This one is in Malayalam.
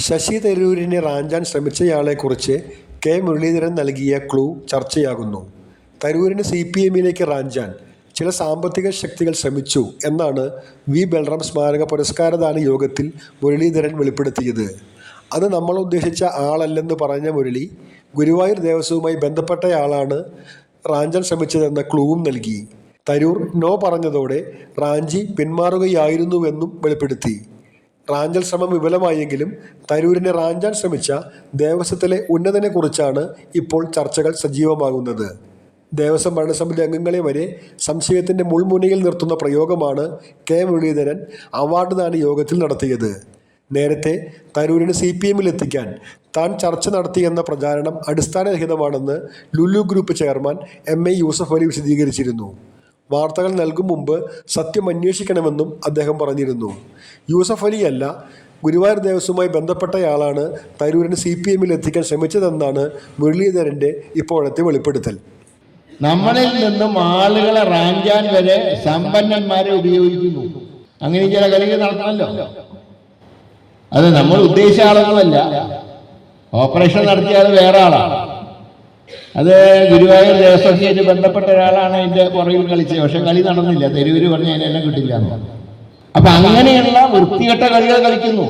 ശശി തരൂരിനെ റാഞ്ചാൻ ശ്രമിച്ചയാളെക്കുറിച്ച് കെ മുരളീധരൻ നൽകിയ ക്ലൂ ചർച്ചയാകുന്നു. തരൂരിനെ CPM-ലേക്ക് റാഞ്ചാൻ ചില സാമ്പത്തിക ശക്തികൾ ശ്രമിച്ചു എന്നാണ് വി ബൽറാം സ്മാരക പുരസ്കാരദാന യോഗത്തിൽ മുരളീധരൻ വെളിപ്പെടുത്തിയത്. അത് നമ്മൾ ഉദ്ദേശിച്ച ആളല്ലെന്ന് പറഞ്ഞ മുരളി, ഗുരുവായൂർ ദേവസ്വവുമായി ബന്ധപ്പെട്ടയാളാണ് റാഞ്ചാൻ ശ്രമിച്ചതെന്ന ക്ലൂവും നൽകി. തരൂർ നോ പറഞ്ഞതോടെ റാഞ്ചി പിന്മാറുകയായിരുന്നുവെന്നും വെളിപ്പെടുത്തി. റാഞ്ചൽ ശ്രമം വിഫലമായെങ്കിലും തരൂരിനെ റാഞ്ചാൻ ശ്രമിച്ച ദേവസ്വത്തിലെ ഉന്നതനെക്കുറിച്ചാണ് ഇപ്പോൾ ചർച്ചകൾ സജീവമാകുന്നത്. ദേവസ്വം ഭരണസമിതി അംഗങ്ങളെ വരെ സംശയത്തിൻ്റെ മുൾമുനയിൽ നിർത്തുന്ന പ്രയോഗമാണ് കെ മുരളീധരൻ അവാർഡ് ദാന യോഗത്തിൽ നടത്തിയത്. നേരത്തെ തരൂരിനെ CPM-ലെത്തിക്കാൻ താൻ ചർച്ച നടത്തിയെന്ന പ്രചാരണം അടിസ്ഥാനരഹിതമാണെന്ന് Lulu group chairman MA Yusuff Ali വിശദീകരിച്ചിരുന്നു. വാർത്തകൾ നൽകും മുമ്പ് സത്യം അന്വേഷിക്കണമെന്നും അദ്ദേഹം പറഞ്ഞിരുന്നു. യൂസഫ് അലിയല്ല, ഗുരുവായൂർ ദേവസ്വവുമായി ബന്ധപ്പെട്ടയാളാണ് തരൂരിനെ CPM-ലെത്തിക്കാൻ ശ്രമിച്ചതെന്നാണ് മുരളീധരൻ്റെ ഇപ്പോഴത്തെ വെളിപ്പെടുത്തൽ. നമ്മളിൽ നിന്നും ആളുകളെ റാഞ്ചാൻ വരെ സമ്പന്നന്മാരെ ഉപയോഗിക്കുന്നു. അങ്ങനെ ചില കളികൾ നടത്തണമല്ലോ. അത് നമ്മൾ ഉദ്ദേശിച്ച ആളുകളല്ല. ഓപ്പറേഷൻ നടത്തിയ ആൾ വേറെ ആളാണ്. അത് ഗുരുവായൂർ ദേവസ്വമായിട്ട് ബന്ധപ്പെട്ട ഒരാളാണ് അതിൻ്റെ പുറകിൽ കളിച്ചത്. പക്ഷെ കളി നടന്നില്ല. തെരുവൂര് പറഞ്ഞ് അതിനെല്ലാം കിട്ടില്ല. അപ്പൊ അങ്ങനെയുള്ള വൃത്തികെട്ട കളികൾ കളിക്കുന്നു.